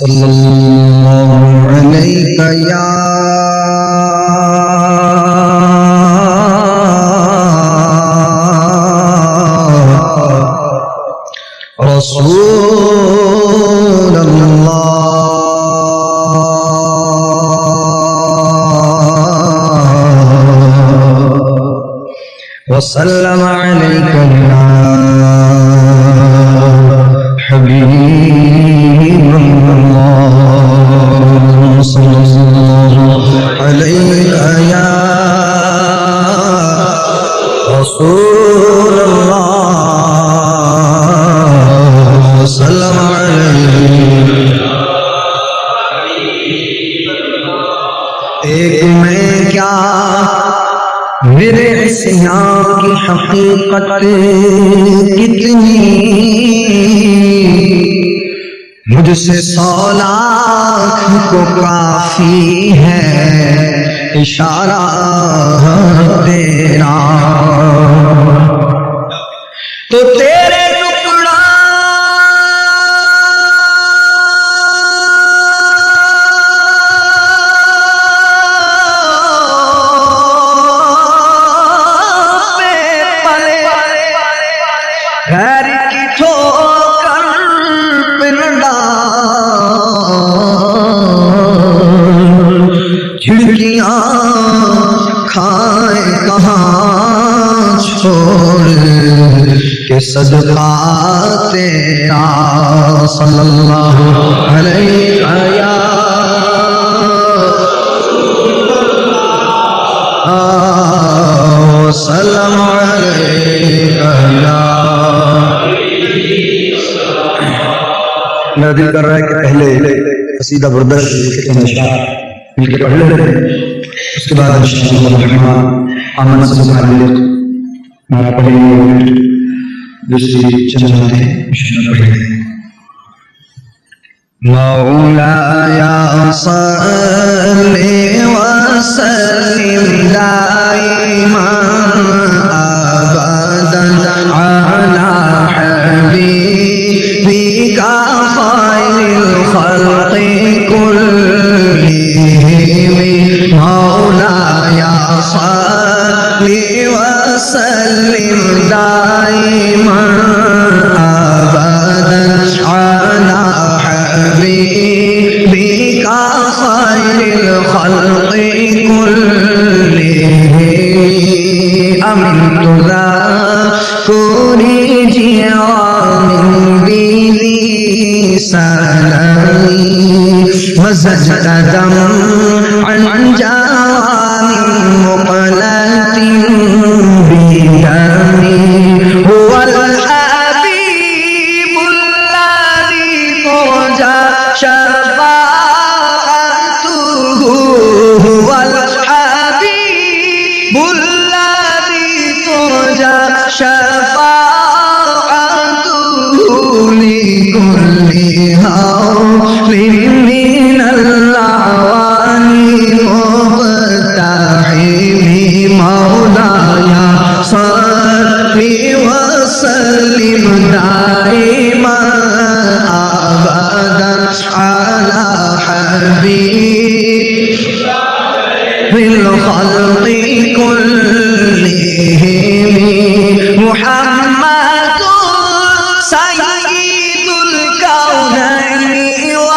सल्लल्लाहु अलैका या रसूल अल्लाह वसल्लम अलैका या हबीब अल्लाह सल्लल्लाहु अलैका या रसूल अल्लाह वसल्लम अलैका। एक मैं क्या मेरे सियां की हकीकत कितनी, मुझसे 100 लाख को काफी है इशारा तेरा। तो तेरे टुकड़ा घर की ठोकर पे न डाल, झिड़कियां खाए कहाँ छोड़ के सदका तेरा। सल्लल्लाहु अलैहि वसल्लम मेरा दिल कर रहा है कि पहले कसीदा बुर्दा मिलकर पढ़ लेते हैं, उसके बाद आमन से हमारा पढ़ेंगे दूसरी चंद पढ़ेंगे। मौलाया सल्ली व सल्लिम दाइमन अबदन अला हबीबिका खैरिल खल्क़ि कुल्लिहिम। मौलाया सल्ली व सल्लिम दाइमन अबदन अला हबीबिका खैरिल खल्क़ि कुल्लिहिम। अमिनतु ज़कुरी जियामिन बिली सलामी वज़ददम अन जामिन मुक़लतिन बिदमी। हुवल हबीबुल्लज़ी तुरजा शफ़ाअतुहु। हुवल हबीबुल्लज़ी तुरजा शफ़ाअतुहु लिकुल्ली हौलिन मिनल अवानी मुक़्तहिमी। मौलाया सल्ली व सल्लिम दाइमन अबदन अला हबीबिल खल्क़ि कुल्लिहिम। मुहम्मदुन सय्यिदुल कौनैनि व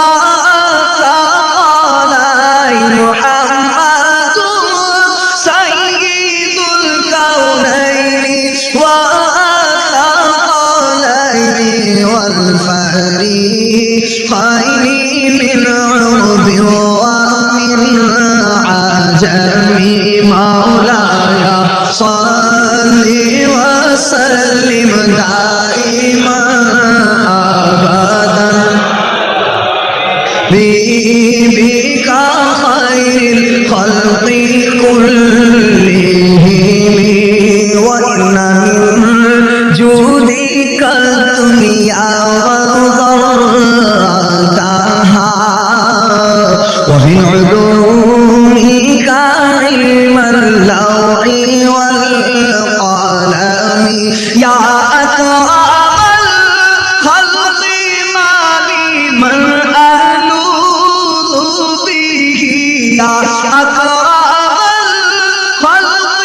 सकलैनि। मुहम्मदुन सय्यिदुल कौनैनि व सकलैनि वल फरीक़ैनि मिन उर्बि व मिन आजमी। मौलाया सल्ली व सल्लिम दाइमन अबदन बीबिका खैरिल खल्क़ि कुल्लिहिम। व इन्न मिन जूदिका दुनिया वज़रताहा व मिन उलूमिका इल्मल लौहि वल क़लम। या अकरमल खल्क़ि मा बि मन अहलु يا أكرم الخلق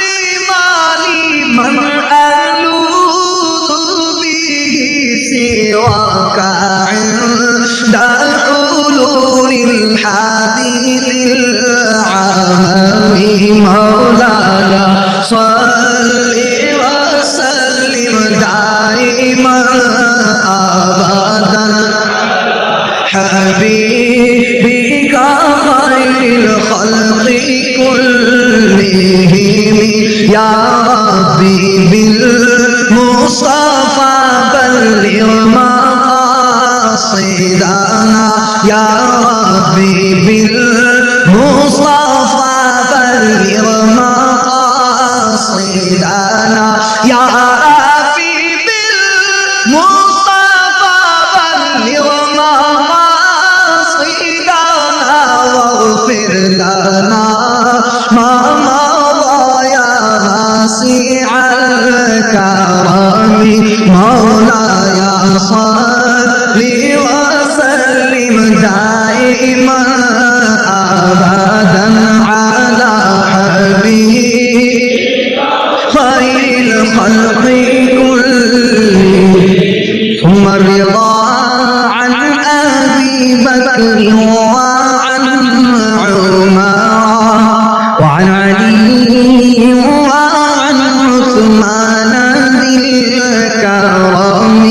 ما لي من ألوذ به سواك عند حلول الحديث العام مولاي صل وسلم دائما أبدا حبيبك خير الخلق كلهم يا ربي بالمصطفى بلغ مقاصدنا يا ربي بالمصطفى بلغ مقاصدنا يا ربي بالمصطفى بلغ مقاصدنا واغفر لنا ما مضى يا واسع الكرم مولاي صل وسلم دائما أبدا على حبيبك خير الخلق كلهم ثم الرضا عن أبي بكر وعن عمر وعن علي وعن عثمان ذي الكرم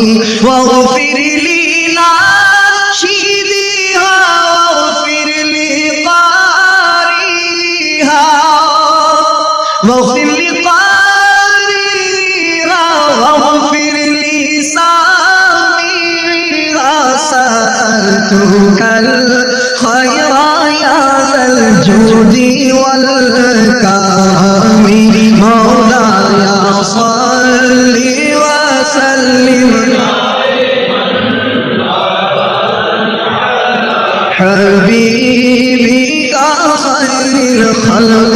واغفر لي ناشدها واغفر لي قارئها واغفر لي قارئها واغفر لي سامعها سألتك الخير يا ذا الجود والكرم مولاي صل وسلم حبيبك خير الخلق